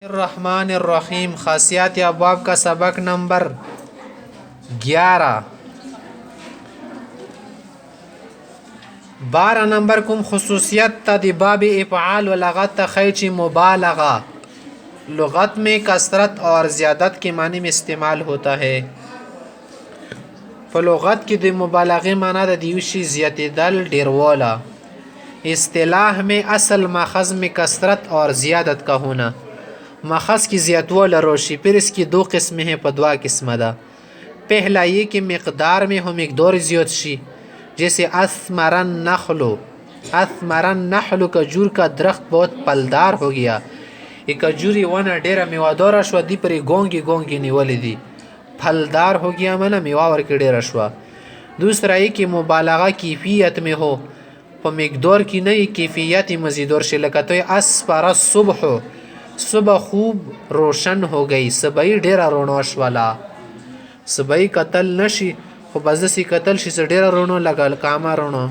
الرحمن الرحیم خاصیات ابواب کا سبق نمبر 11 12 نمبر کوم خصوصیت تا دی باب افعال و لغت تا خیچی مبالغہ لغت میں کثرت اور زیادت کے معنی میں استعمال ہوتا ہے په لغت کې د مبالغه معنی د دیوشي زیاتېدل ډیرواله اصطلاح में اصل माखज़ में कसरत और ज़ियादत का होना माखज़ की ज़ियादत रोशी फिर इसकी दो किस्में हैं पदवा किस्म दा पहला ये कि मकदार में हम एक दौर ज़ियत शी जैसे असमरन नखलो खजूर का दरख्त बहुत पलदार हो गया ये खजूरी वन डेरा मेवादोर शवा दी पर गोंगी गोंगी निवली दी फलदार हो गया मना मेवा वर के डेरा शवा दूसरा ये कि मुबालगा कैफियत में हो په مقدار کې نه کیفیت مزیدور شي لکه تو اسفر الصبح صبح خوب روشن हो गई صبح ډیره رونو شوالا صبح قتل نشي خو بزدسي قتل شي ډیره رونو لګل کاما رونو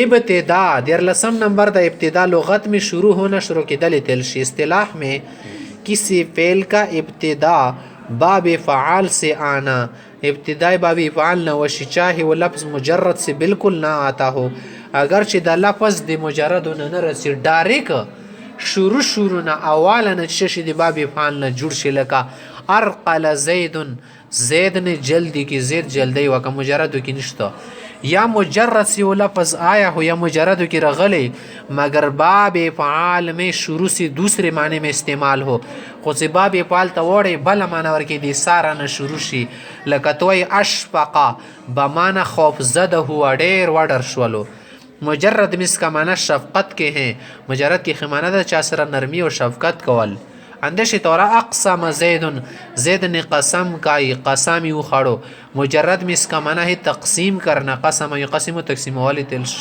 ابتدا 13 نمبر د ابتدا لغت में शुरू होना शुरू کېدل تل شي اصطلاح में किसी फेल का ابتدا باب فعال से आना ابتدائی باب فعال نہ وشي چاہے وہ لفظ مجرد سے بالکل نہ آتا ہو اگر چې د لفظ د مجرد نه رسي ډایرک شروع نه اواله نه شي د باب فعال نه جوړ شي لکه ارقل زید نه جلدی کی زید جلدی وک مجرد کی نشته یا مجرد سی لفظ آیا ہو یا مجرد کی رغلی مگر باب فعال میں شروع سے دوسرے معنی میں استعمال ہو خود سے باب فعال توڑے بل معنی ورکی دی سارا نہ شروع شي لکتوی اشفقا بمانا خوف زده ہوا ډیر وډر شولو مجرد مس کا معنی شفقت کے ہیں مجرد کی خمانہ دا چا سره نرمی و شفقت کول اندش طورا اقسم زید نے قسم کائی قسمی اخاڑو مجرد میں اس کا معنی ہے تقسیم کرنا قسم یقسم و تقسیم والی تلش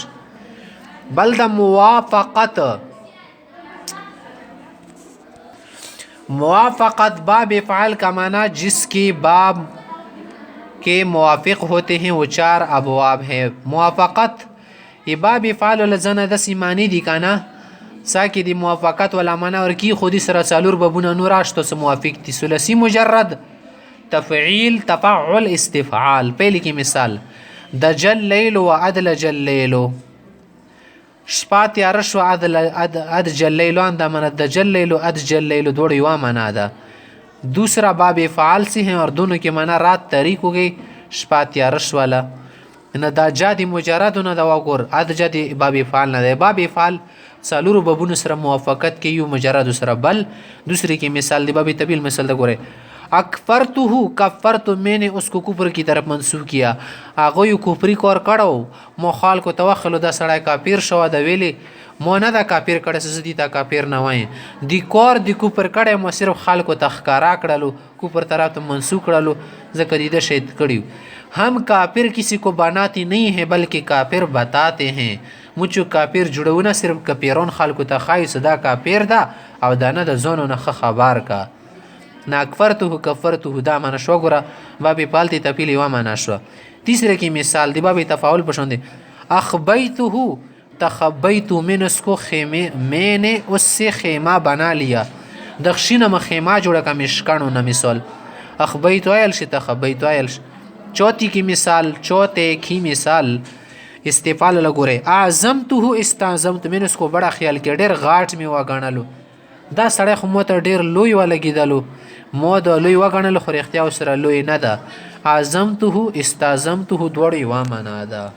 بل دا موافقت باب فعال کا معنی جس کی باب کے موافق ہوتے ہیں وہ 4 ابواب ہے موافقت یہ باب فعال ولزنه د سیمانی دی کنه ساکی دی موافقت ولا معنا اور کی خودی سره څلور بابونه نور اشتو سره موافق دي ثلاثی مجرد تفعیل تفعل استفعال پہلی کی مثال دجل لیل و ادلج الليل شپات یا رش و ادجل لیل اند من دجل لیل و ادجل لیل دوڑ یو معنا ده دوسرا باب فعال سے ہیں اور دونوں کے معنی رات طریق ہو گئی شپات یا رش والا نه دا جادي مجرد نه دا وګور اد جادي باب فعال نه دی باب فعال څلورو بابونو سره موافقت کې یو مجرد سره بل دوسری کی مثال دی باب طویل مثال دا ګوره اکفرته کفرت میں نے اس کو کفر کی طرف منسوب کیا هغه یو کفری کور کړو مخال کو توخلو دا سړی کافر شو دا ویلی مو نه دا کافر کړه سدي تا کافر نه وای دی کور دی کفر کړه مو صرف خلکو تخکارا کړلو کفر طرف ته منسوب کړلو ذکر دې شهید کړیو हम काफिर किसी को बनाते नहीं हैं बल्कि काफिर बताते हैं मुझो काफिर जुड़ोना सिर्फ कपीरोन खाल को तखाई सदा काफिर दा او دانه د زونو نه خبر کا ناکفرته کفرته دا معنا شو ګره باب پالتی تپیلی و معنا شو تیسرے کی مثال دی باب تفاعل پسند اخبیته تخبیت من اس کو خیمه میں نے اس سے خیمہ بنا لیا دخشینه مخیمه جوړه کا مشکانو نه مثال اخبیت ایل ش تخبیت ایل چوتھی کی مثال چوتھے کی مثال استفعال لګوره اعظمته استعظمت من اس کو بڑا خیال کې ډیر غاټ می واغانلو دا سړی خو مت ډیر لوی ولګیدلو مو د لوی واغانلو خو اختیار سره لوی نه ده اعظمته استعظمته دوړی و معنا ده